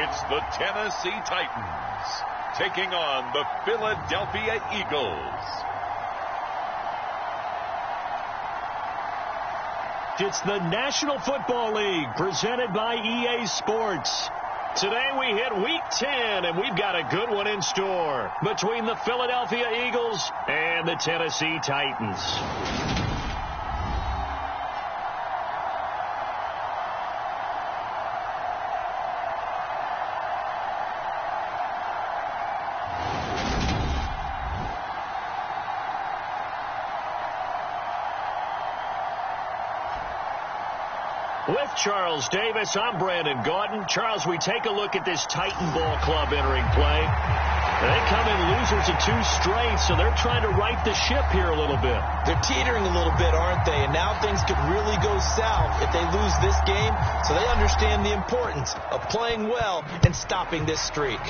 It's the Tennessee Titans taking on the Philadelphia Eagles. It's the National Football League presented by EA Sports. Today we hit Week 10, and we've got a good one in store between the Philadelphia Eagles and the Tennessee Titans. With Charles Davis, I'm Brandon Gautin. Charles, we take a look at this Titan Ball Club entering play. They come in losers of 2 straight, so they're trying to right the ship here a little bit. They're teetering a little bit, aren't they? And now things could really go south if they lose this game, so they understand the importance of playing well and stopping this streak.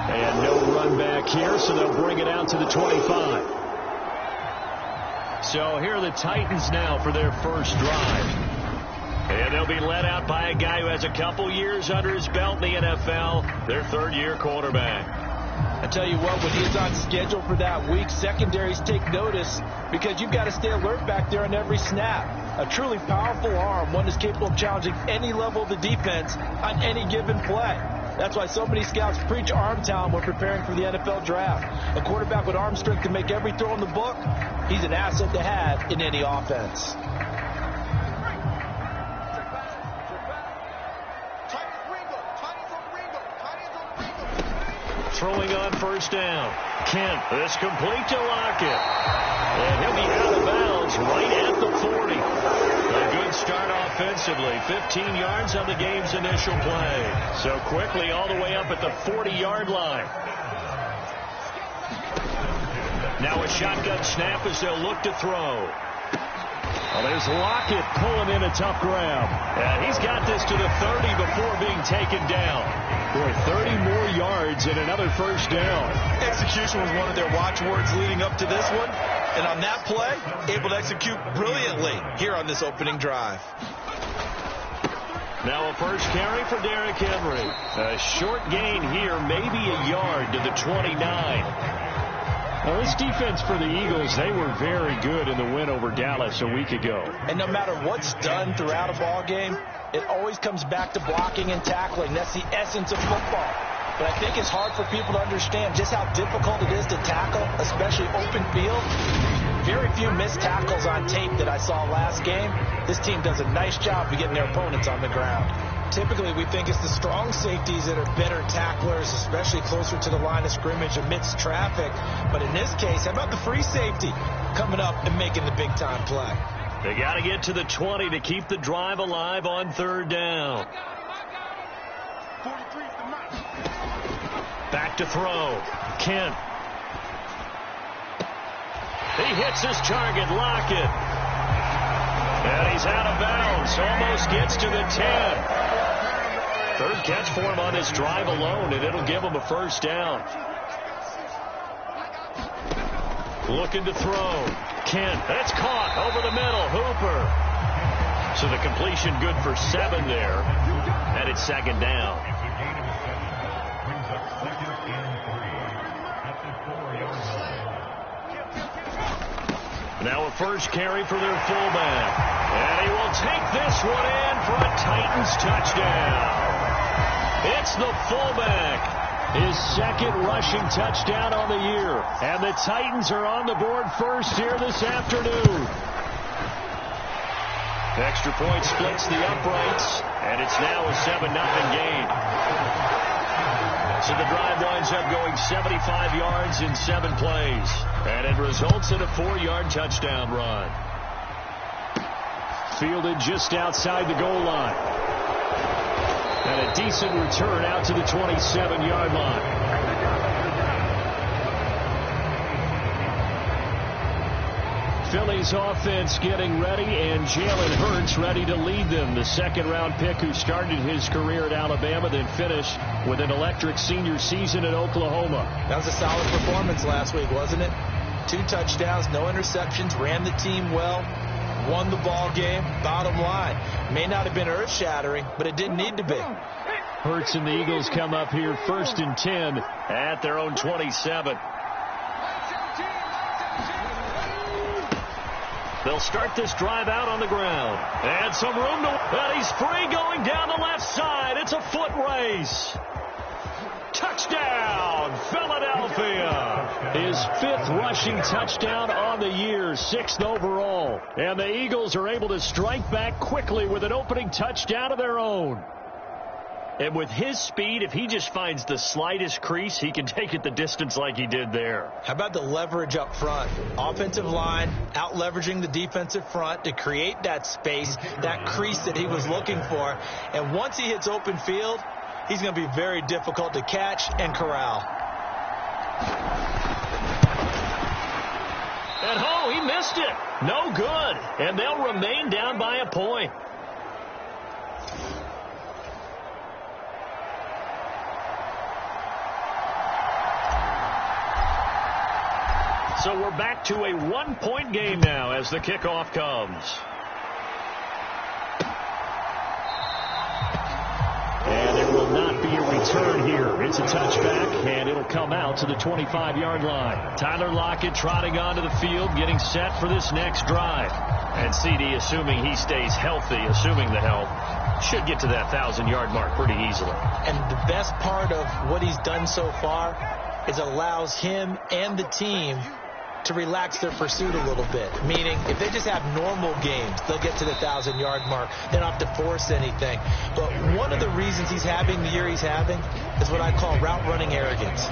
And no run back here, so they'll bring it out to the 25. So here are the Titans now for their first drive. And they'll be led out by a guy who has a couple years under his belt in the NFL, their third-year quarterback. I tell you what, when he's on schedule for that week, secondaries take notice because you've got to stay alert back there on every snap. A truly powerful arm, one that's capable of challenging any level of the defense on any given play. That's why so many scouts preach arm talent when preparing for the NFL draft. A quarterback with arm strength to make every throw in the book, he's an asset to have in any offense. Throwing on first down. Kent, this complete to Lockett. And he'll be out of bounds right at the 40. A good start offensively. 15 yards on the game's initial play. So quickly all the way up at the 40-yard line. Now a shotgun snap as they'll look to throw. Well, there's Lockett pulling in a tough grab. And he's got this to the 30 before being taken down. Boy, 30 more yards and another first down. Execution was one of their watchwords leading up to this one. And on that play, able to execute brilliantly here on this opening drive. Now a first carry for Derrick Henry. A short gain here, maybe a yard to the 29. Well, this defense for the Eagles, they were very good in the win over Dallas a week ago. And no matter what's done throughout a ball game, it always comes back to blocking and tackling. That's the essence of football. But I think it's hard for people to understand just how difficult it is to tackle, especially open field. Very few missed tackles on tape that I saw last game. This team does a nice job of getting their opponents on the ground. Typically, we think it's the strong safeties that are better tacklers, especially closer to the line of scrimmage amidst traffic. But in this case, how about the free safety coming up and making the big-time play? They got to get to the 20 to keep the drive alive on third down. Back to throw. Kent. He hits his target, Lockett. And he's out of bounds. Almost gets to the 10. Third catch for him on this drive alone, and it'll give him a first down. Looking to throw. Kent. That's caught over the middle. Hooper. So the completion good for 7 there. And it's second down. Now a first carry for their fullback. And he will take this one in for a Titans touchdown. It's the fullback. His second rushing touchdown on the year. And the Titans are on the board first here this afternoon. Extra point splits the uprights. And it's now a 7-0 game. So the drive winds up going 75 yards in 7 plays. And it results in a 4-yard touchdown run. Fielded just outside the goal line. And a decent return out to the 27-yard line. Philly's offense getting ready, and Jalen Hurts ready to lead them. The second-round pick who started his career at Alabama, then finished with an electric senior season at Oklahoma. That was a solid performance last week, wasn't it? 2 touchdowns, no interceptions, ran the team well. won the ball game. Bottom line, may not have been earth-shattering, but it didn't need to be. Hurts and the Eagles come up here 1st and 10 at their own 27. They'll start this drive out on the ground. And some room to... And he's free going down the left side. It's a foot race. Touchdown, Philadelphia. His 5th rushing touchdown on the year, 6th overall. And the Eagles are able to strike back quickly with an opening touchdown of their own. And with his speed, if he just finds the slightest crease, he can take it the distance like he did there. How about the leverage up front? Offensive line out-leveraging the defensive front to create that space, that crease that he was looking for. And once he hits open field, he's going to be very difficult to catch and corral. And oh, he missed it. No good. And they'll remain down by a point. So we're back to a 1-point game now as the kickoff comes. And there will not be a return here. It's a touchback, and it'll come out to the 25-yard line. Tyler Lockett trotting onto the field, getting set for this next drive. And CD, assuming he stays healthy, assuming the health, should get to that 1,000-yard mark pretty easily. And the best part of what he's done so far is allows him and the team to relax their pursuit a little bit. Meaning, if they just have normal games, they'll get to the 1,000-yard mark. They don't have to force anything. But one of the reasons he's having the year he's having is what I call route-running arrogance.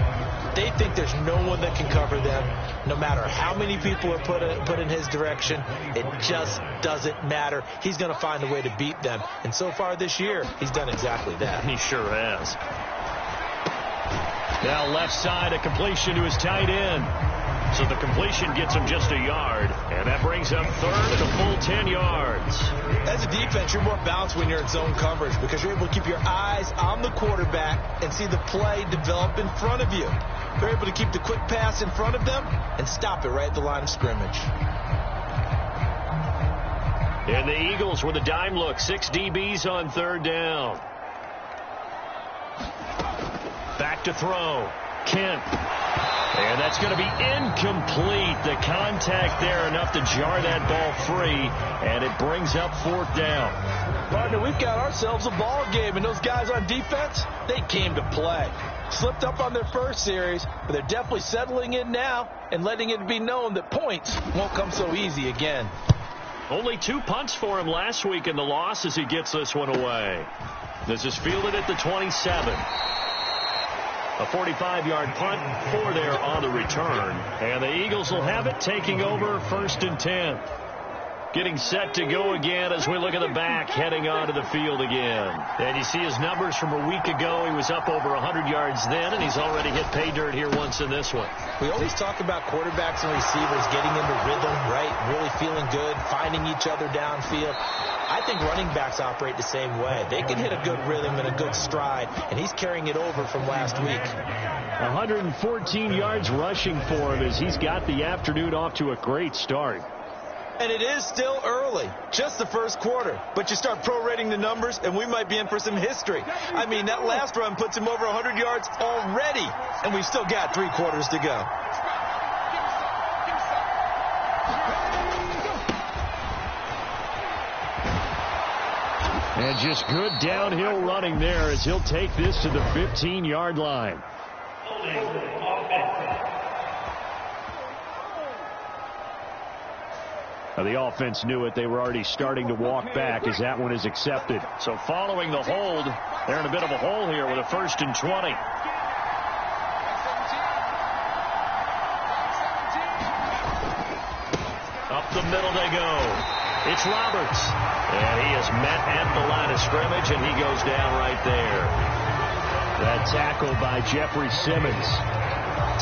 They think there's no one that can cover them, no matter how many people are put in his direction. It just doesn't matter. He's going to find a way to beat them. And so far this year, he's done exactly that. He sure has. Now left side, a completion to his tight end. So the completion gets him just a yard, and that brings up 3rd and a full 10 yards. As a defense, you're more balanced when you're in zone coverage because you're able to keep your eyes on the quarterback and see the play develop in front of you. You're able to keep the quick pass in front of them and stop it right at the line of scrimmage. And the Eagles with a dime look, 6 DBs on 3rd down. Back to throw. Kent. And that's going to be incomplete. The contact there enough to jar that ball free, and it brings up 4th down. Partner, we've got ourselves a ball game, and those guys on defense, they came to play. Slipped up on their first series, but they're definitely settling in now and letting it be known that points won't come so easy again. Only 2 punts for him last week in the loss as he gets this one away. This is fielded at the 27. A 45-yard punt for there on the return. And the Eagles will have it, taking over 1st and 10. Getting set to go again as we look at the back, heading onto the field again. And you see his numbers from a week ago. He was up over 100 yards then, and he's already hit pay dirt here once in this one. We always talk about quarterbacks and receivers getting into rhythm, right? Really feeling good, finding each other downfield. I think running backs operate the same way. They can hit a good rhythm and a good stride, and he's carrying it over from last week. 114 yards rushing for him as he's got the afternoon off to a great start. And it is still early, just the first quarter. But you start prorating the numbers, and we might be in for some history. I mean, that last run puts him over 100 yards already, and we've still got 3 quarters to go. And just good downhill running there as he'll take this to the 15-yard line. Now the offense knew it. They were already starting to walk back as that one is accepted. So following the hold, they're in a bit of a hole here with a 1st and 20. Up the middle they go. It's Roberts. And he is met at the line of scrimmage, and he goes down right there. That tackle by Jeffrey Simmons.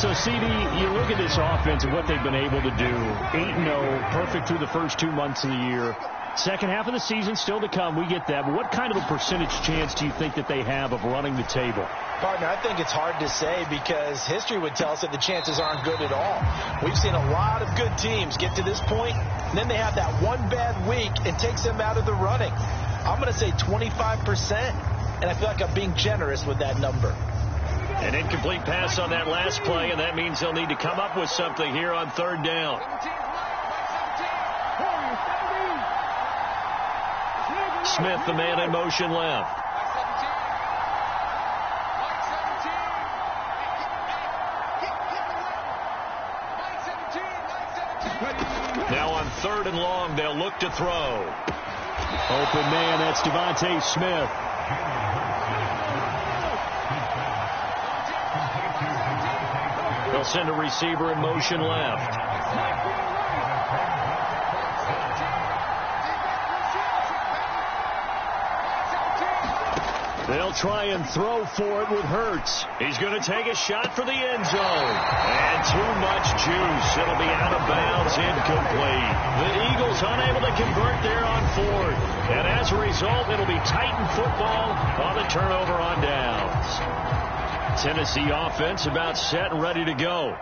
So, CD, you look at this offense and what they've been able to do. 8-0, perfect through the first 2 months of the year. Second half of the season still to come. We get that. But what kind of a percentage chance do you think that they have of running the table? Partner, I think it's hard to say because history would tell us that the chances aren't good at all. We've seen a lot of good teams get to this point, and then they have that one bad week and takes them out of the running. I'm going to say 25%, and I feel like I'm being generous with that number. An incomplete pass on that last play, and that means they'll need to come up with something here on third down. Smith, the man in motion left. Now on third and long, they'll look to throw. Open man, that's Devontae Smith. They'll send a receiver in motion left. They'll try and throw for it with Hurts. He's going to take a shot for the end zone. And too much juice. It'll be out of bounds, incomplete. The Eagles unable to convert there on fourth. And as a result, it'll be Titan football on the turnover on downs. Tennessee offense about set and ready to go.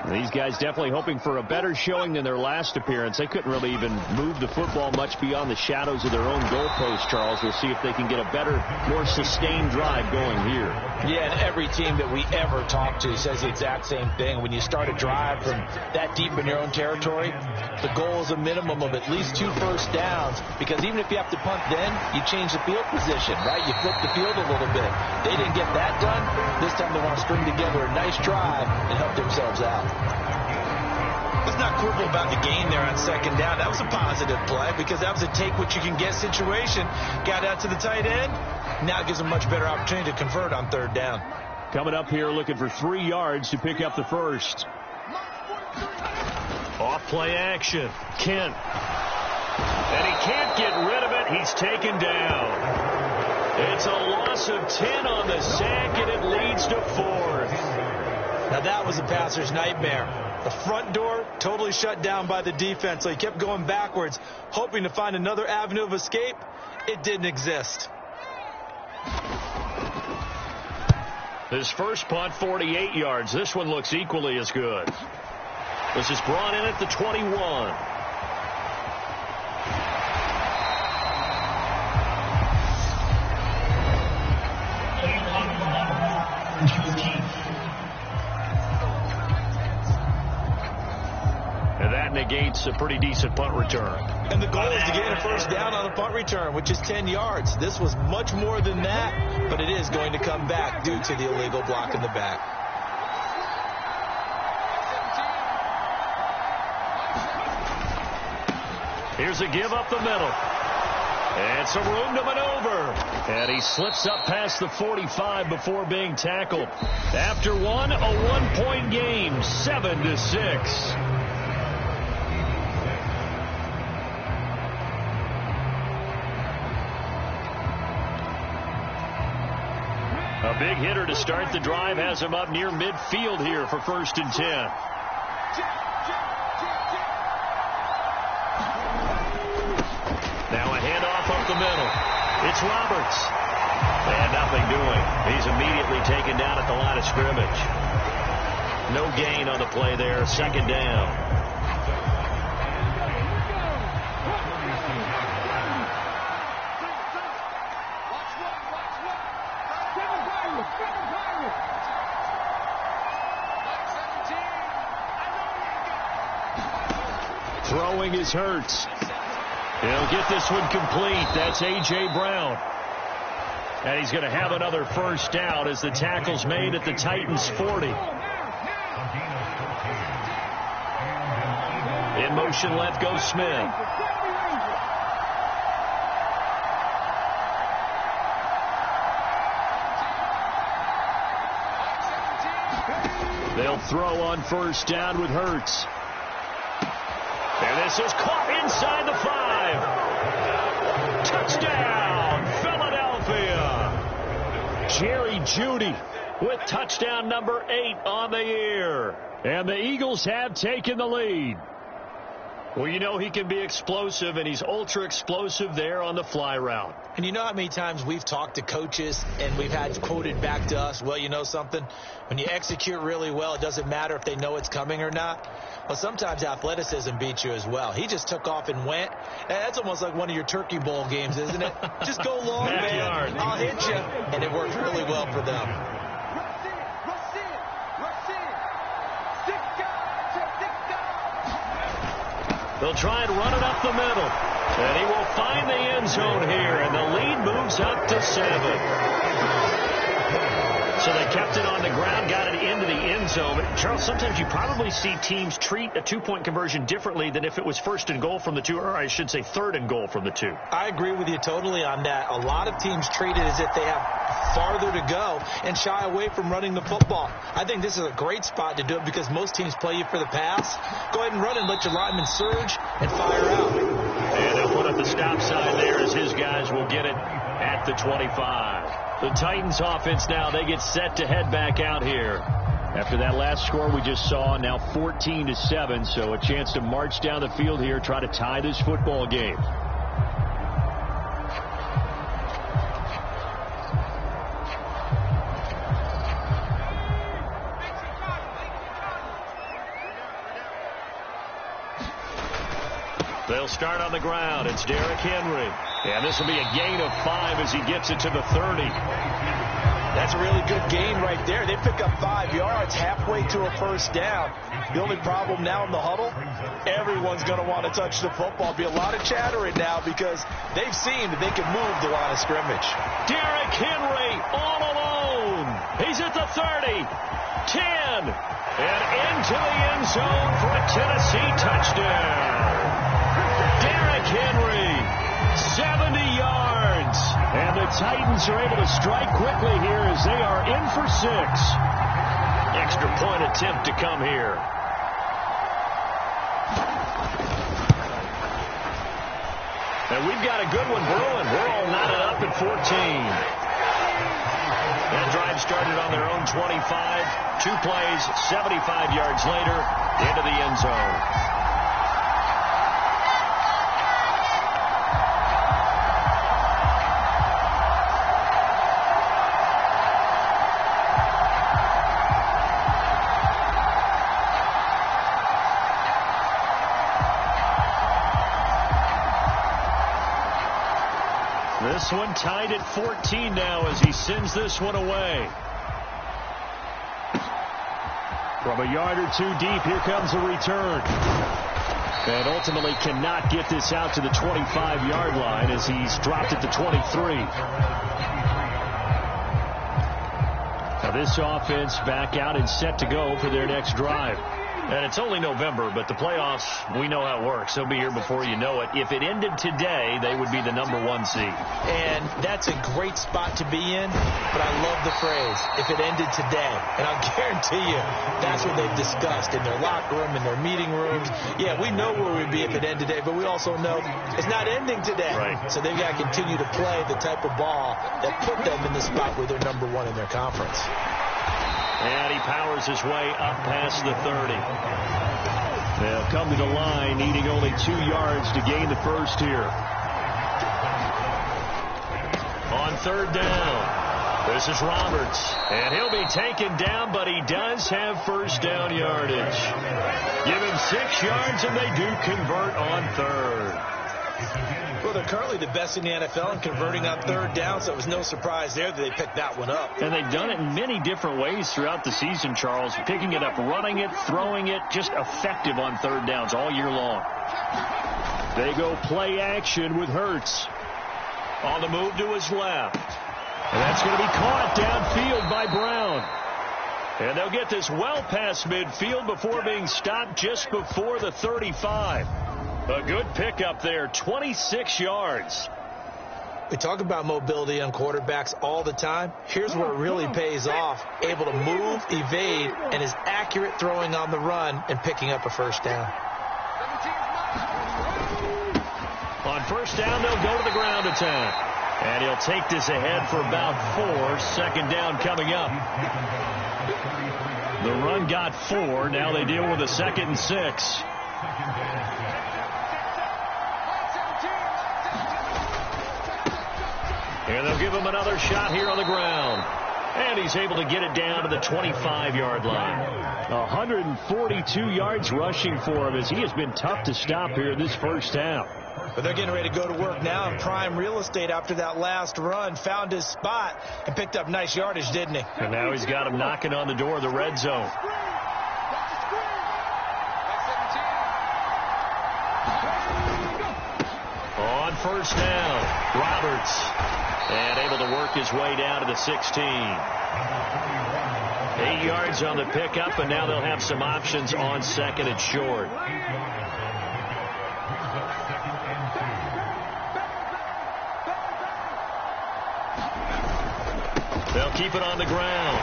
These guys definitely hoping for a better showing than their last appearance. They couldn't really even move the football much beyond the shadows of their own goalpost, Charles. We'll see if they can get a better, more sustained drive going here. Yeah, and every team that we ever talk to says the exact same thing. When you start a drive from that deep in your own territory, the goal is a minimum of at least 2 first downs, because even if you have to punt then, you change the field position, right? You flip the field a little bit. They didn't get that done. This time they want to string together a nice drive and help themselves out. Let's not quibble about the gain there on second down. That was a positive play because that was a take-what-you-can-get situation. Got out to the tight end. Now it gives them a much better opportunity to convert on third down. Coming up here looking for 3 yards to pick up the first. Off play action. Kent. And he can't get rid of it. He's taken down. It's a loss of 10 on the sack, and it leads to 4th. Now that was a passer's nightmare. The front door totally shut down by the defense, so he kept going backwards, hoping to find another avenue of escape. It didn't exist. His first punt, 48 yards. This one looks equally as good. This is brought in at the 21. And that negates a pretty decent punt return. And the goal is to gain a first down on the punt return, which is 10 yards. This was much more than that, but it is going to come back due to the illegal block in the back. Here's a give up the middle. And some room to maneuver. And he slips up past the 45 before being tackled. After one, a 1-point game, 7-6. A big hitter to start the drive has him up near midfield here for 1st and 10. Now a handoff up the middle. It's Roberts. And nothing doing. He's immediately taken down at the line of scrimmage. No gain on the play there. 2nd down. Throwing is Hurts. He'll get this one complete. That's A.J. Brown. And he's going to have another first down as the tackle's made at the Titans' 40. In motion left goes Smith. They'll throw on first down with Hurts. And this is caught inside the 5. Touchdown, Philadelphia. Jerry Jeudy with touchdown number 8 on the year. And the Eagles have taken the lead. Well, you know he can be explosive, and he's ultra explosive there on the fly route. And you know how many times we've talked to coaches and we've had quoted back to us, well, you know something? When you execute really well, it doesn't matter if they know it's coming or not. Well, sometimes athleticism beats you as well. He just took off and went. That's almost like one of your Turkey Bowl games, isn't it? Just go long, man. I'll hit you. And it worked really well for them. They'll try and run it up the middle. And he will find the end zone here, and the lead moves up to 7. So they kept it on the ground, got it into the end zone. But Charles, sometimes you probably see teams treat a two-point conversion differently than if it was first and goal from the 2, or I should say third and goal from the 2. I agree with you totally on that. A lot of teams treat it as if they have farther to go and shy away from running the football. I think this is a great spot to do it because most teams play you for the pass. Go ahead and run and let your linemen surge and fire out. And they'll put up the stop sign there as his guys will get it at the 25. The Titans offense now, they get set to head back out here. After that last score we just saw, now 14-7, so a chance to march down the field here, try to tie this football game. They'll start on the ground. It's Derrick Henry. And this will be a gain of 5 as he gets it to the 30. That's a really good gain right there. They pick up 5 yards halfway to a first down. The only problem now in the huddle, everyone's going to want to touch the football. Be a lot of chattering now because they've seen that they can move the line of scrimmage. Derrick Henry all alone. He's at the 30, 10, and into the end zone for a Tennessee touchdown. Derrick Henry, 70 yards. And the Titans are able to strike quickly here as they are in for 6. Extra point attempt to come here. And we've got a good one brewing. We're all knotted up at 14. That drive started on their own 25. 2 plays, 75 yards later, into the end zone. This one tied at 14 now as he sends this one away. From a yard or 2 deep, here comes a return. And ultimately cannot get this out to the 25-yard line as he's dropped it to 23. Now this offense back out and set to go for their next drive. And it's only November, but the playoffs, we know how it works. They'll be here before you know it. If it ended today, they would be the number 1 seed. And that's a great spot to be in, but I love the phrase, if it ended today. And I'll guarantee you, that's what they've discussed in their locker room, in their meeting rooms. Yeah, we know where we'd be if it ended today, but we also know it's not ending today. Right. So they've got to continue to play the type of ball that put them in the spot where they're number 1 in their conference. And he powers his way up past the 30. They'll come to the line, needing only 2 yards to gain the first here. On third down, this is Roberts. And he'll be taken down, but he does have first down yardage. Give him 6 yards, and they do convert on third. Well, they're currently the best in the NFL in converting on third down, so it was no surprise there that they picked that one up. And they've done it in many different ways throughout the season, Charles. Picking it up, running it, throwing it, just effective on third downs all year long. They go play action with Hurts. On the move to his left. And that's going to be caught downfield by Brown. And they'll get this well past midfield before being stopped just before the 35. A good pickup there, 26 yards. We talk about mobility on quarterbacks all the time. Here's where it really pays off. Able to move, evade, and is accurate throwing on the run and picking up a first down. On first down, they'll go to the ground attack. And he'll take this ahead for about 4. Second down coming up. The run got 4. Now they deal with a 2nd and 6. And they'll give him another shot here on the ground. And he's able to get it down to the 25-yard line. 142 yards rushing for him as he has been tough to stop here in this first half. But they're getting ready to go to work now in prime real estate after that last run. Found his spot and picked up nice yardage, didn't he? And now he's got him knocking on the door of the red zone. On first down, Roberts. And able to work his way down to the 16. 8 yards on the pickup, and now they'll have some options on second and short. They'll keep it on the ground.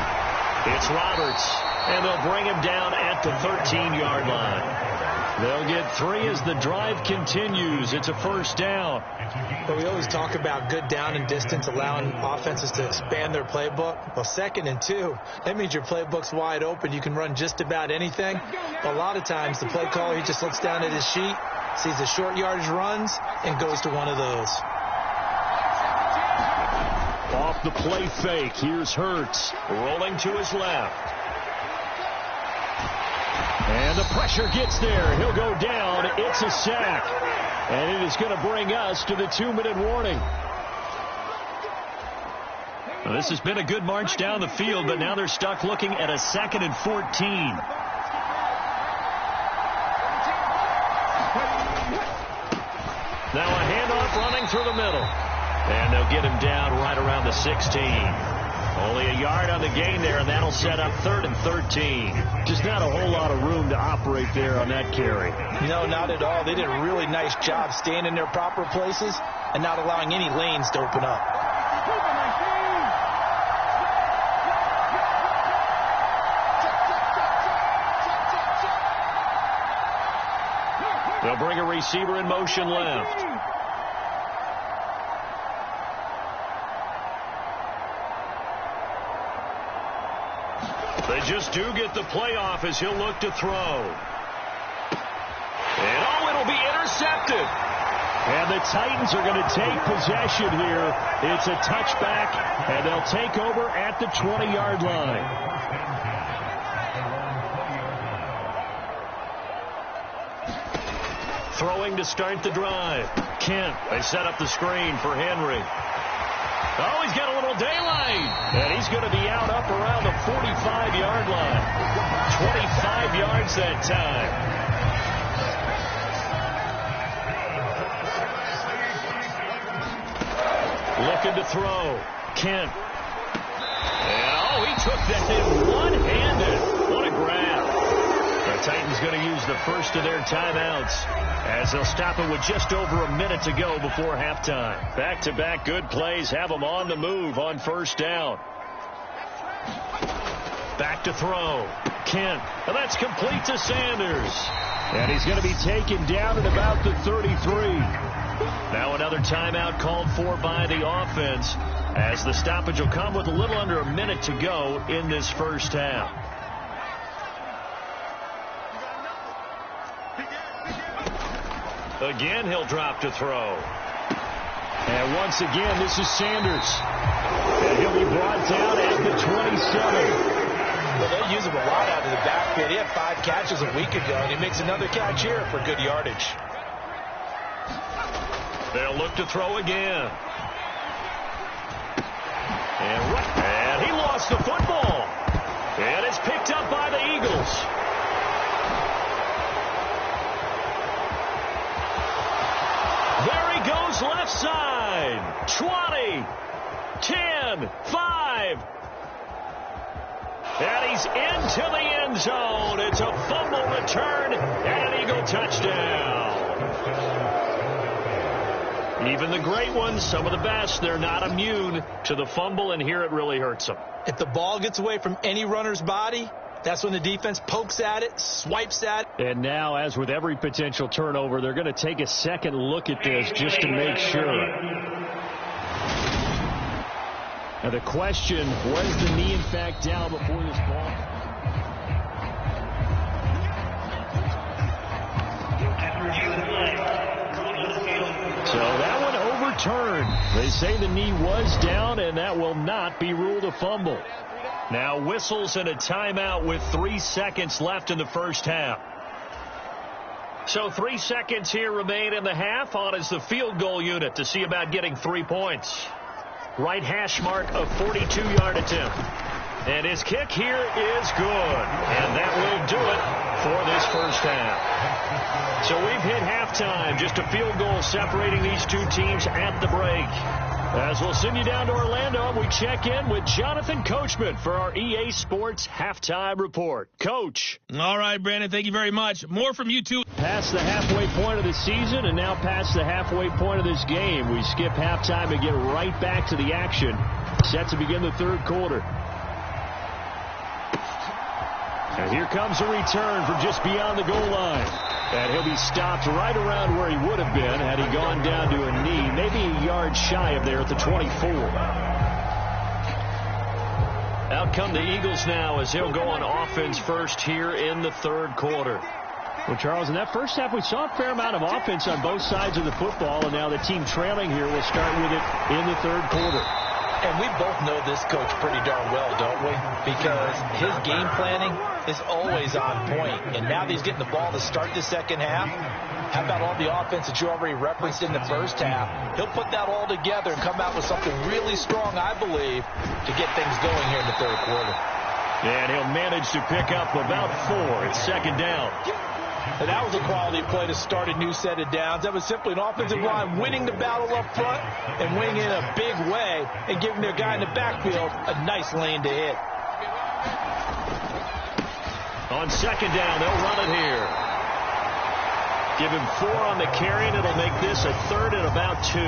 It's Roberts, and they'll bring him down at the 13-yard line. They'll get 3 as the drive continues. It's a first down. But we always talk about good down and distance, allowing offenses to expand their playbook. Well, 2nd and 2, that means your playbook's wide open. You can run just about anything. A lot of times, the play caller, he just looks down at his sheet, sees the short yardage runs, and goes to one of those. Off the play fake, here's Hurts, rolling to his left. And the pressure gets there. He'll go down. It's a sack. And it is going to bring us to the 2-minute warning. Well, this has been a good march down the field, but now they're stuck looking at a 2nd and 14. Now a handoff running through the middle. And they'll get him down right around the 16. Only a yard on the gain there, and that'll set up 3rd and 13. Just not a whole lot of room to operate there on that carry. No, not at all. They did a really nice job staying in their proper places and not allowing any lanes to open up. They'll bring a receiver in motion left. They just do get the playoff as he'll look to throw. And it'll be intercepted. And the Titans are going to take possession here. It's a touchback, and they'll take over at the 20-yard line. Throwing to start the drive. Kent, they set up the screen for Henry. Oh, he's got a little daylight. And he's going to be out up around the 45-yard line. 25 yards that time. Looking to throw. Kent. And, he took that in one-handed. What a grab. The Titans going to use the first of their timeouts as they'll stop it with just over a minute to go before halftime. Back-to-back good plays have them on the move on first down. Back to throw. Kent. And that's complete to Sanders. And he's going to be taken down at about the 33. Now another timeout called for by the offense as the stoppage will come with a little under a minute to go in this first half. Again, he'll drop to throw. And once again, this is Sanders. And he'll be brought down at the 27. Well, they'll use him a lot out of the backfield. He had 5 catches a week ago, and he makes another catch here for good yardage. They'll look to throw again. And he lost the football. And it's picked up by the Eagles. There he goes left side. 20, 10, 5. And he's into the end zone. It's a fumble return and an Eagle touchdown. Even the great ones, some of the best, they're not immune to the fumble, and here it really hurts them. If the ball gets away from any runner's body, that's when the defense pokes at it, swipes at it. And now, as with every potential turnover, they're going to take a second look at this just to make sure. Now the question, was the knee in fact down before this ball? So that one return. They say the knee was down, and that will not be ruled a fumble. Now whistles and a timeout with 3 seconds left in the first half. So 3 seconds here remain in the half. On is the field goal unit to see about getting 3 points. Right hash mark of 42-yard attempt. And his kick here is good. And that will do it for this first half. So we've hit halftime. Just a field goal separating these two teams at the break. As we'll send you down to Orlando, we check in with Jonathan Coachman for our EA Sports Halftime Report. Coach. All right, Brandon, thank you very much. More from you, too. Past the halfway point of the season and now past the halfway point of this game. We skip halftime and get right back to the action. Set to begin the third quarter. And here comes a return from just beyond the goal line. And he'll be stopped right around where he would have been had he gone down to a knee, maybe a yard shy of there at the 24. Out come the Eagles now as he'll go on offense first here in the third quarter. Well, Charles, in that first half, we saw a fair amount of offense on both sides of the football, and now the team trailing here will start with it in the third quarter. And we both know this coach pretty darn well, don't we? Because his game planning is always on point. And now that he's getting the ball to start the second half, how about all the offense that you already referenced in the first half? He'll put that all together and come out with something really strong, I believe, to get things going here in the third quarter. And he'll manage to pick up about 4. It's second down. And that was a quality play to start a new set of downs. That was simply an offensive line winning the battle up front and winning in a big way and giving their guy in the backfield a nice lane to hit. On second down, they'll run it here. Give him 4 on the carry, and it'll make this a third and about 2.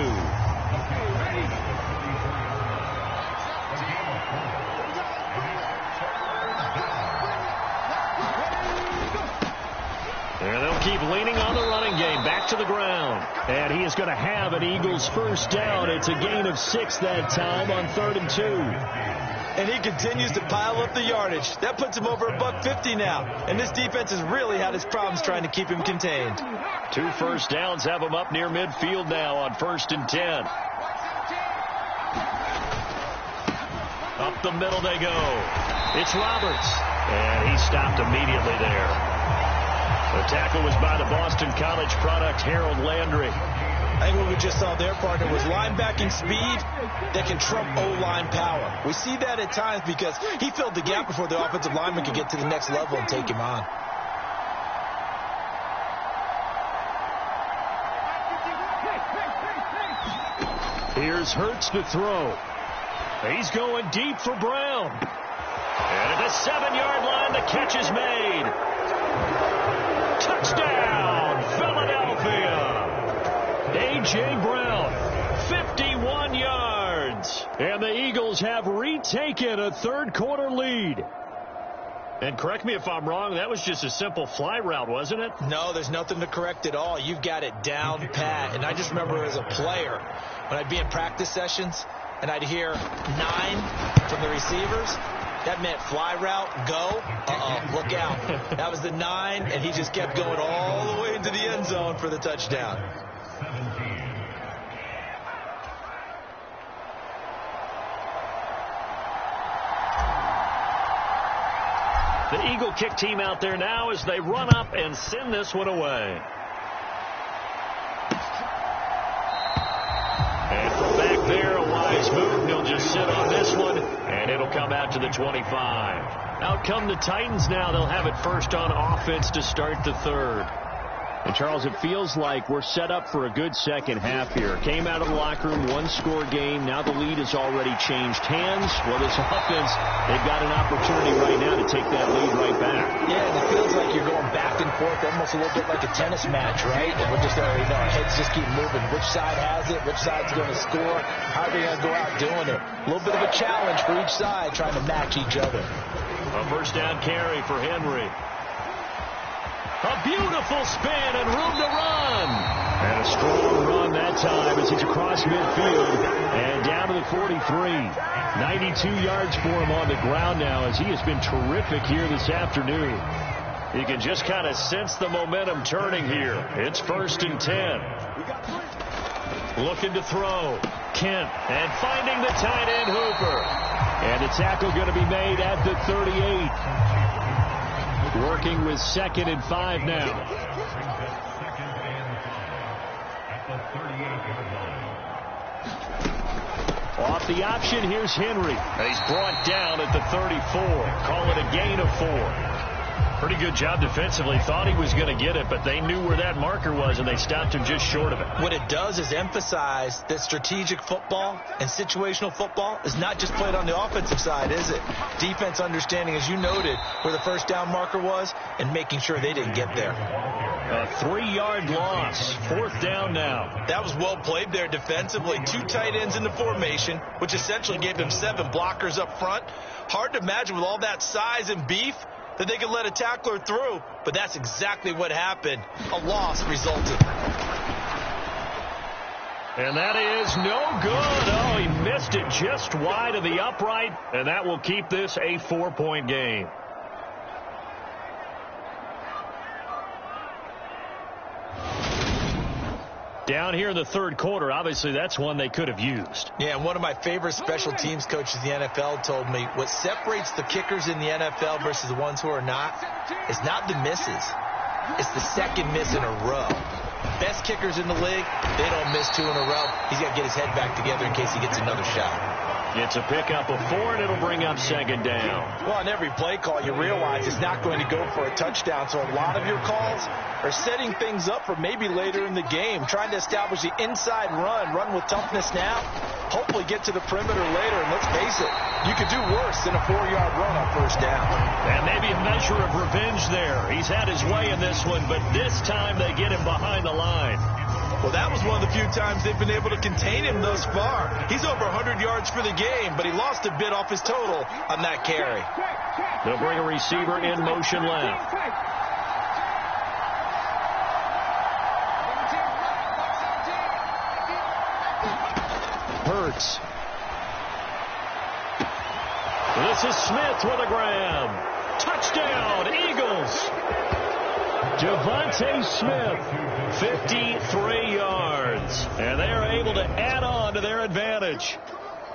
And they'll keep leaning on the running game. Back to the ground. And he is going to have an Eagles first down. It's a gain of 6 that time on 3rd and 2. And he continues to pile up the yardage. That puts him over $150 now. And this defense has really had its problems trying to keep him contained. 2 first downs have him up near midfield now on 1st and 10. Up the middle they go. It's Roberts. And he stopped immediately there. The tackle was by the Boston College product, Harold Landry. I think what we just saw there, partner, was linebacking speed that can trump O-line power. We see that at times because he filled the gap before the offensive lineman could get to the next level and take him on. Here's Hurts to throw. He's going deep for Brown. And at the 7-yard line, the catch is made. Touchdown, Philadelphia. A.J. Brown, 51 yards. And the Eagles have retaken a third-quarter lead. And correct me if I'm wrong, that was just a simple fly route, wasn't it? No, there's nothing to correct at all. You've got it down pat. And I just remember as a player, when I'd be in practice sessions, and I'd hear 9 from the receivers, that meant fly route, go, look out. That was the 9, and he just kept going all the way into the end zone for the touchdown. The Eagle kick team out there now as they run up and send this one away. And from back there, a wise move. He'll just sit on this one, and it'll come out to the 25. Out come the Titans now. They'll have it first on offense to start the third. And, Charles, it feels like we're set up for a good second half here. Came out of the locker room, 1-score game. Now the lead has already changed hands. Well, this offense, they've got an opportunity right now to take that lead right back. Yeah, and it feels like you're going back and forth, almost a little bit like a tennis match, right? And we're just already know our heads just keep moving. Which side has it? Which side's going to score? How are they going to go out doing it? A little bit of a challenge for each side, trying to match each other. A first down carry for Henry. A beautiful spin and room to run. And a strong run that time as he's across midfield and down to the 43. 92 yards for him on the ground now as he has been terrific here this afternoon. You can just kind of sense the momentum turning here. It's 1st and 10. Looking to throw. Kent. And finding the tight end Hooper. And the tackle going to be made at the 38. Working with 2nd and 5 now. Off the option, here's Henry. And he's brought down at the 34. Call it a gain of 4. Pretty good job defensively. Thought he was going to get it, but they knew where that marker was, and they stopped him just short of it. What it does is emphasize that strategic football and situational football is not just played on the offensive side, is it? Defense understanding, as you noted, where the first down marker was and making sure they didn't get there. A 3-yard loss. 4th down now. That was well played there defensively. 2 tight ends in the formation, which essentially gave them 7 blockers up front. Hard to imagine with all that size and beef that they could let a tackler through, but that's exactly what happened. A loss resulted. And that is no good. Oh, he missed it just wide of the upright, and that will keep this a 4-point game. Down here in the 3rd quarter, obviously that's one they could have used. Yeah, and one of my favorite special teams coaches in the NFL told me what separates the kickers in the NFL versus the ones who are not is not the misses. It's the second miss in a row. Best kickers in the league, they don't miss 2 in a row. He's got to get his head back together in case he gets another shot. It's a pickup of 4, and it'll bring up 2nd down. Well, on every play call, you realize it's not going to go for a touchdown, so a lot of your calls are setting things up for maybe later in the game, trying to establish the inside run with toughness now, hopefully get to the perimeter later, and let's face it, you could do worse than a 4-yard run on 1st down. And maybe a measure of revenge there. He's had his way in this one, but this time they get him behind the line. Well, that was one of the few times they've been able to contain him thus far. He's over 100 yards for the game, but he lost a bit off his total on that carry. They'll bring a receiver in motion left. Hurts. This is Smith with a grab. Touchdown, Eagles. Devontae Smith, 53 yards. And they are able to add on to their advantage.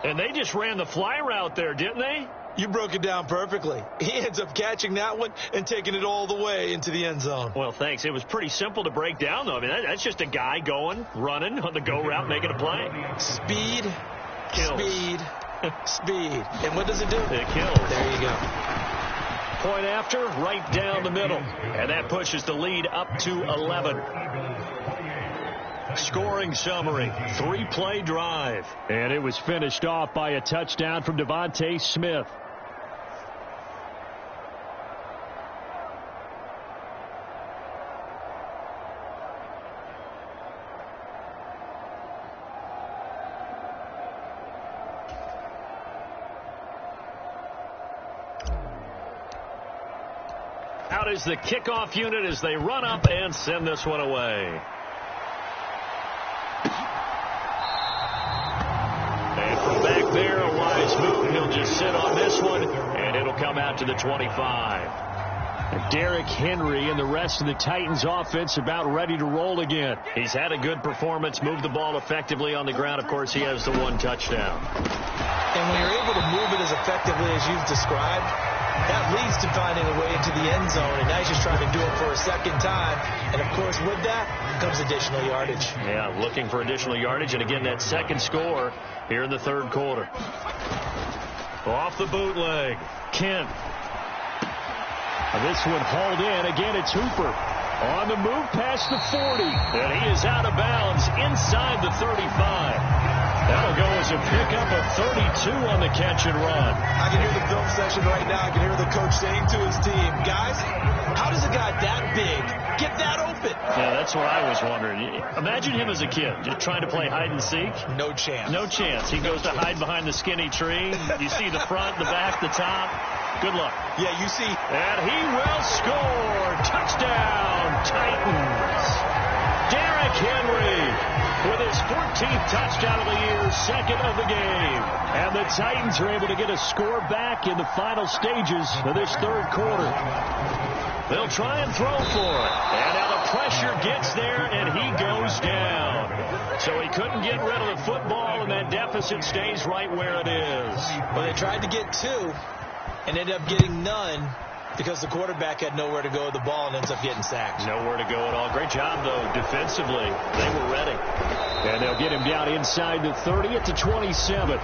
And they just ran the fly route there, didn't they? You broke it down perfectly. He ends up catching that one and taking it all the way into the end zone. Well, thanks. It was pretty simple to break down, though. I mean, that's just a guy going, running on the go route, making a play. Speed, kills. Speed, speed. And what does it do? It kills. There you go. Point after, right down the middle. And that pushes the lead up to 11. Scoring summary, 3-play drive. And it was finished off by a touchdown from Devontae Smith. Out is the kickoff unit as they run up and send this one away. And from back there, a wise move. He'll just sit on this one, and it'll come out to the 25. Derrick Henry and the rest of the Titans offense about ready to roll again. He's had a good performance, moved the ball effectively on the ground. Of course, he has the 1 touchdown. And when you're able to move it as effectively as you've described, that leads to finding a way into the end zone, and now he's just trying to do it for a second time. And, of course, with that comes additional yardage. Yeah, looking for additional yardage, and again, that second score here in the 3rd quarter. Off the bootleg, Kent. This one hauled in. Again, it's Hooper on the move past the 40, and he is out of bounds inside the 35. That'll go as a pickup of 32 on the catch and run. I can hear the film session right now. I can hear the coach saying to his team, guys, how does a guy that big get that open? Yeah, that's what I was wondering. Imagine him as a kid, just trying to play hide and seek. No chance. No chance. He goes to hide behind the skinny tree. You see the front, the back, the top. Good luck. Yeah, you see. And he will score. Touchdown, Titans. Derrick Henry. with his 14th touchdown of the year, second of the game. And the Titans are able to get a score back in the final stages of this third quarter. They'll try and throw for it. And now the pressure gets there, and he goes down. So he couldn't get rid of the football, and that deficit stays right where it is. Well, they tried to get 2 and ended up getting none because the quarterback had nowhere to go with the ball and ends up getting sacked. Nowhere to go at all. Great job, though, defensively. They were ready. And they'll get him down inside the 30 at the 27.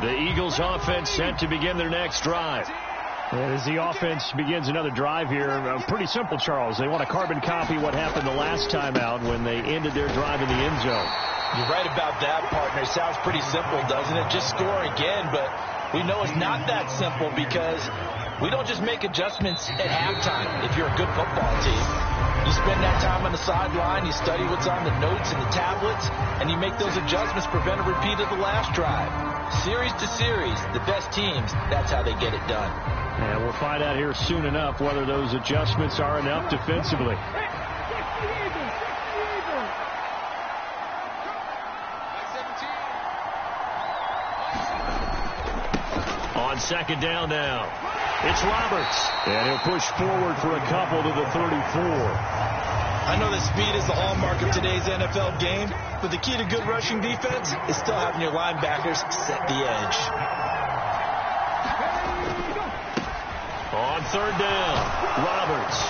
The Eagles offense set to begin their next drive. And as the offense begins another drive here, pretty simple, Charles. They want to carbon copy what happened the last time out when they ended their drive in the end zone. You're right about that, partner. It sounds pretty simple, doesn't it? Just score again, but we know it's not that simple because we don't just make adjustments at halftime if you're a good football team. You spend that time on the sideline, you study what's on the notes and the tablets, and you make those adjustments, prevent a repeat of the last drive. Series to series, the best teams, that's how they get it done. And we'll find out here soon enough whether those adjustments are enough defensively. On second down now, it's Roberts. And he'll push forward for a couple to the 34. I know that speed is the hallmark of today's NFL game, but the key to good rushing defense is still having your linebackers set the edge. On third down, Roberts.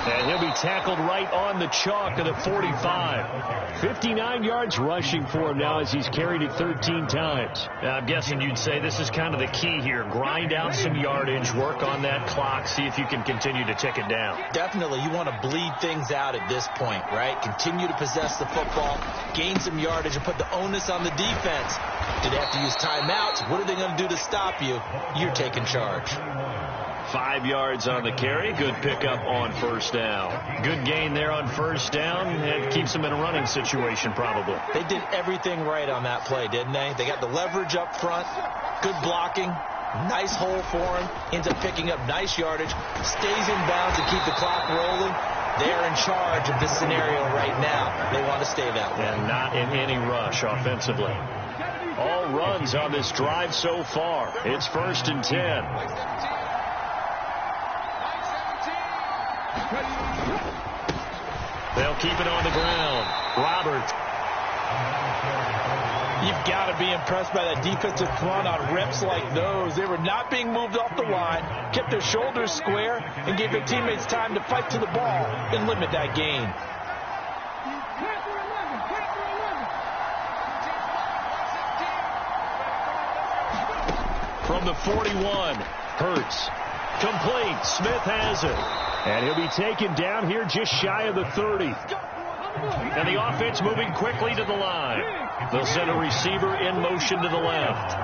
And he'll be tackled right on the chalk of the 45. 59 yards rushing for him now as he's carried it 13 times. I'm guessing you'd say this is kind of the key here. Grind out some yardage, work on that clock, see if you can continue to tick it down. Definitely. You want to bleed things out at this point, right? Continue to possess the football, gain some yardage, and put the onus on the defense. Do they have to use timeouts? What are they going to do to stop you? You're taking charge. 5 yards on the carry. Good pickup on first down. Good gain there on first down. And keeps them in a running situation probably. They did everything right on that play, didn't they? They got the leverage up front. Good blocking. Nice hole for him. Ends up picking up nice yardage. Stays in bounds to keep the clock rolling. They're in charge of this scenario right now. They want to stay that way. And not in any rush offensively. All runs on this drive so far. It's 1st and 10. They'll keep it on the ground. Roberts. You've got to be impressed by that defensive front on reps like those. They were not being moved off the line, kept their shoulders square, and gave their teammates time to fight to the ball and limit that gain. From the 41, Hurts. Complete. Smith has it. And he'll be taken down here just shy of the 30. And the offense moving quickly to the line. They'll send a receiver in motion to the left.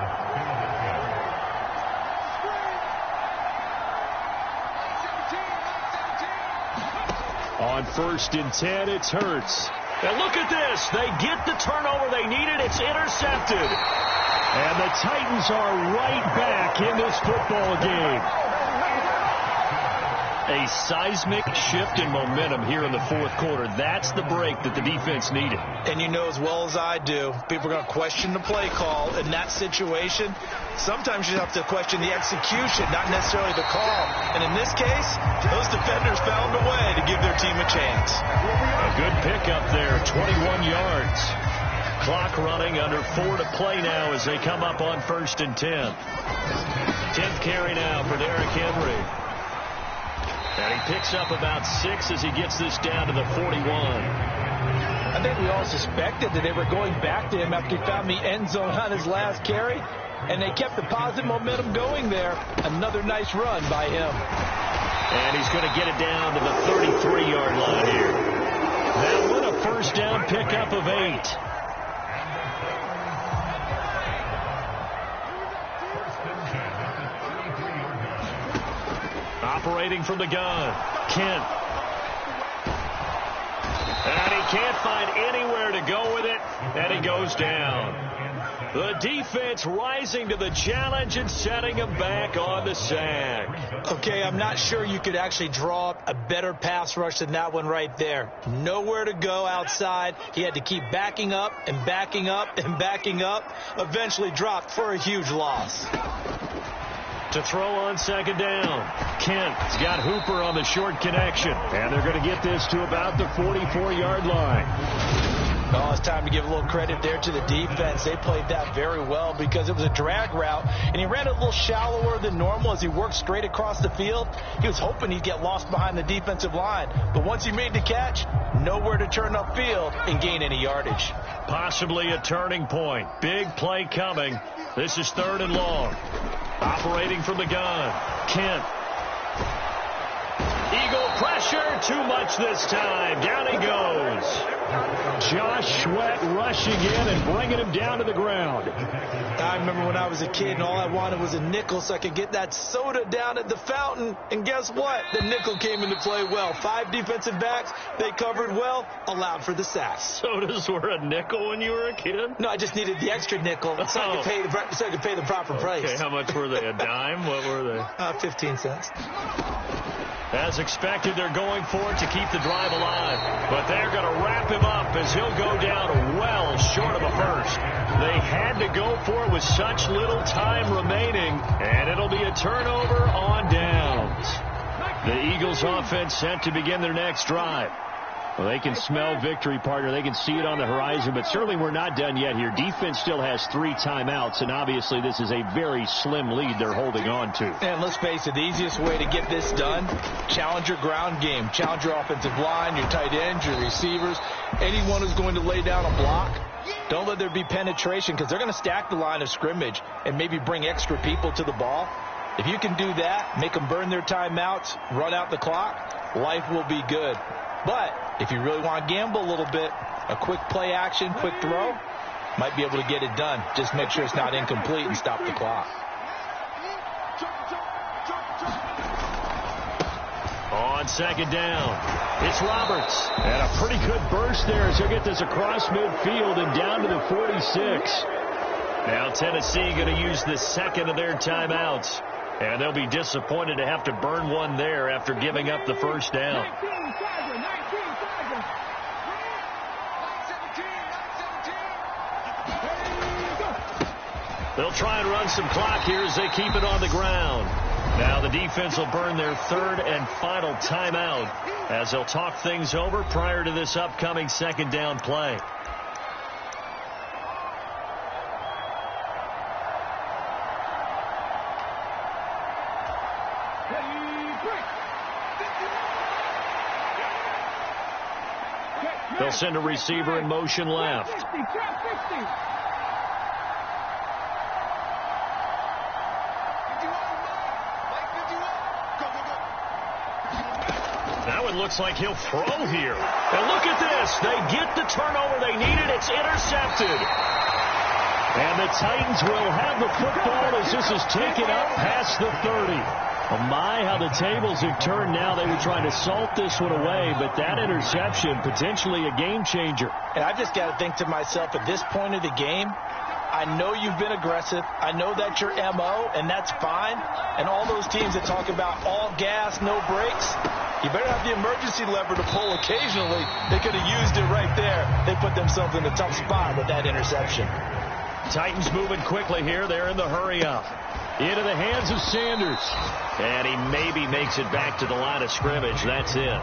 On 1st and 10, it's Hurts. And look at this. They get the turnover they needed. It's intercepted. And the Titans are right back in this football game. A seismic shift in momentum here in the fourth quarter. That's the break that the defense needed. And you know as well as I do, people are going to question the play call in that situation. Sometimes you have to question the execution, not necessarily the call. And in this case, those defenders found a way to give their team a chance. A good pickup there, 21 yards. Clock running, under 4 to play now as they come up on 1st and 10. 10th carry now for Derrick Henry. And he picks up about 6 as he gets this down to the 41. I think we all suspected that they were going back to him after he found the end zone on his last carry. And they kept the positive momentum going there. Another nice run by him. And he's going to get it down to the 33-yard line here. That one a first down pickup of 8. Operating from the gun, Kent. And he can't find anywhere to go with it, and he goes down. The defense rising to the challenge and setting him back on the sack. Okay, I'm not sure you could actually draw up a better pass rush than that one right there. Nowhere to go outside. He had to keep backing up and backing up and backing up. Eventually dropped for a huge loss. To throw on second down, Kent's got Hooper on the short connection, and they're going to get this to about the 44-yard line. Oh, it's time to give a little credit there to the defense. They played that very well because it was a drag route, and he ran a little shallower than normal as he worked straight across the field. He was hoping he'd get lost behind the defensive line, but once he made the catch, nowhere to turn upfield and gain any yardage. Possibly a turning point. Big play coming. This is 3rd and long. Operating from the gun, Kent. Eagle pressure, too much this time. Down he goes. Josh Sweat rushing in and bringing him down to the ground. I remember when I was a kid and all I wanted was a nickel so I could get that soda down at the fountain. And guess what? The nickel came into play well. 5 defensive backs, they covered well, allowed for the sack. Sodas were a nickel when you were a kid? No, I just needed the extra nickel so I could pay the proper price. Okay, how much were they? A dime? What were they? 15 cents. As expected, they're going for it to keep the drive alive. But they're going to wrap him up as he'll go down well short of a first. They had to go for it with such little time remaining, and it'll be a turnover on downs. The Eagles offense set to begin their next drive. Well, they can smell victory, partner. They can see it on the horizon, but certainly we're not done yet here. Defense still has 3 timeouts, and obviously this is a very slim lead they're holding on to. And let's face it, the easiest way to get this done, challenge your ground game. Challenge your offensive line, your tight ends, your receivers, anyone who's going to lay down a block. Don't let there be penetration because they're going to stack the line of scrimmage and maybe bring extra people to the ball. If you can do that, make them burn their timeouts, run out the clock, life will be good. But if you really want to gamble a little bit, a quick play action, quick throw, might be able to get it done. Just make sure it's not incomplete and stop the clock. On second down, it's Roberts. And a pretty good burst there as he'll get this across midfield and down to the 46. Now Tennessee going to use the second of their timeouts. And they'll be disappointed to have to burn one there after giving up the first down. They'll try and run some clock here as they keep it on the ground. Now the defense will burn their 3rd and final timeout as they'll talk things over prior to this upcoming second down play. They'll send a receiver in motion left. Now it looks like he'll throw here. And look at this. They get the turnover they needed. It's intercepted. And the Titans will have the football as this is taken up past the 30. Oh my, how the tables have turned now. They were trying to salt this one away, but that interception, potentially a game changer. And I've just got to think to myself, at this point of the game, I know you've been aggressive. I know that's your MO, and that's fine. And all those teams that talk about all gas, no brakes, you better have the emergency lever to pull occasionally. They could have used it right there. They put themselves in a tough spot with that interception. Titans moving quickly here. They're in the hurry-up. Into the hands of Sanders. And he maybe makes it back to the line of scrimmage. That's it.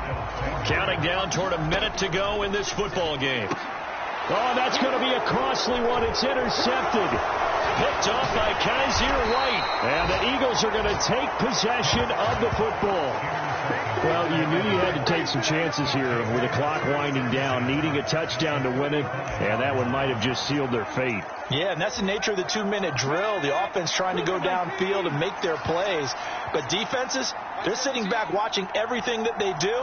Counting down toward a minute to go in this football game. Oh, that's going to be a costly one. It's intercepted. Picked off by Kaiser White. And the Eagles are going to take possession of the football. Well, you knew you had to take some chances here with the clock winding down, needing a touchdown to win it, and that one might have just sealed their fate. Yeah, and that's the nature of the 2-minute drill. The offense trying to go downfield and make their plays. But defenses, they're sitting back watching everything that they do,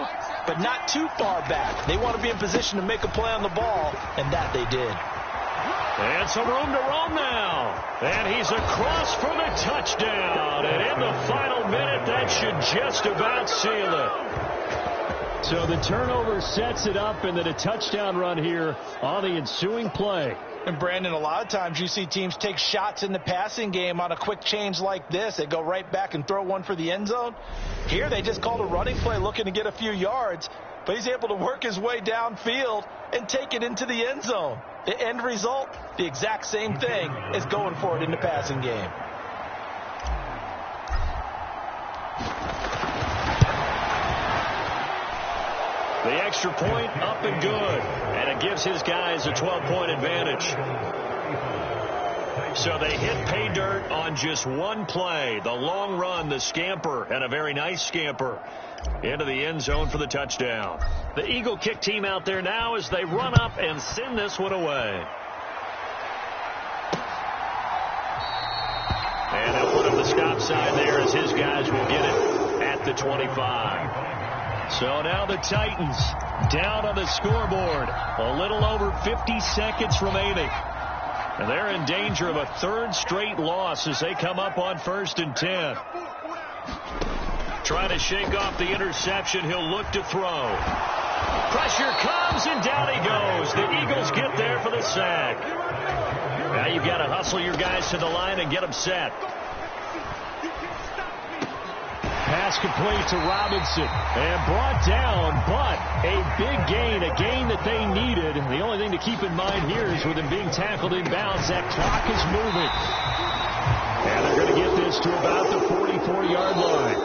but not too far back. They want to be in position to make a play on the ball, and that they did. And some room to roam now. And he's across for the touchdown. And in the final minute, that should just about seal it. So the turnover sets it up, and then a touchdown run here on the ensuing play. And Brandon, a lot of times you see teams take shots in the passing game on a quick change like this. They go right back and throw one for the end zone. Here they just called a running play looking to get a few yards, but he's able to work his way downfield and take it into the end zone. The end result, the exact same thing as going for it in the passing game. The extra point up and good, and it gives his guys a 12-point advantage. So they hit pay dirt on just one play. The long run, the scamper, and a very nice scamper into the end zone for the touchdown. The Eagle kick team out there now as they run up and send this one away. And they'll put up the stop sign there as his guys will get it at the 25. So now the Titans down on the scoreboard. A little over 50 seconds remaining. And they're in danger of a third straight loss as they come up on 1st and 10. Trying to shake off the interception. He'll look to throw. Pressure comes, and down he goes. The Eagles get there for the sack. Now you've got to hustle your guys to the line and get them set. Pass complete to Robinson and brought down, but a big gain, a gain that they needed. The only thing to keep in mind here is with him being tackled inbounds, that clock is moving. And they're going to get this to about the 44-yard line.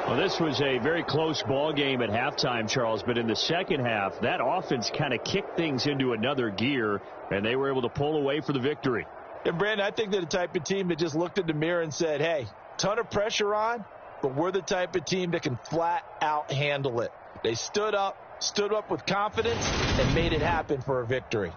Well, this was a very close ball game at halftime, Charles, but in the second half, that offense kind of kicked things into another gear, and they were able to pull away for the victory. And, Brandon, I think they're the type of team that just looked in the mirror and said, hey, ton of pressure on, but we're the type of team that can flat out handle it. They stood up with confidence, and made it happen for a victory.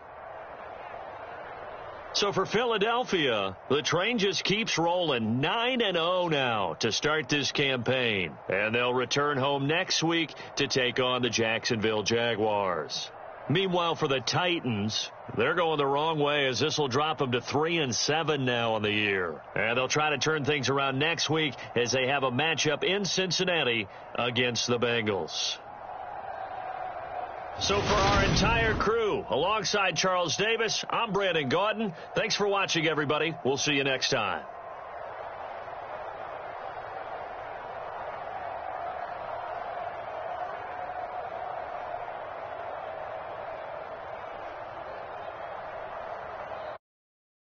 So for Philadelphia, the train just keeps rolling. 9-0 now to start this campaign. And they'll return home next week to take on the Jacksonville Jaguars. Meanwhile, for the Titans, they're going the wrong way as this will drop them to 3-7 now on the year. And they'll try to turn things around next week as they have a matchup in Cincinnati against the Bengals. So for our entire crew, alongside Charles Davis, I'm Brandon Gaudin. Thanks for watching, everybody. We'll see you next time.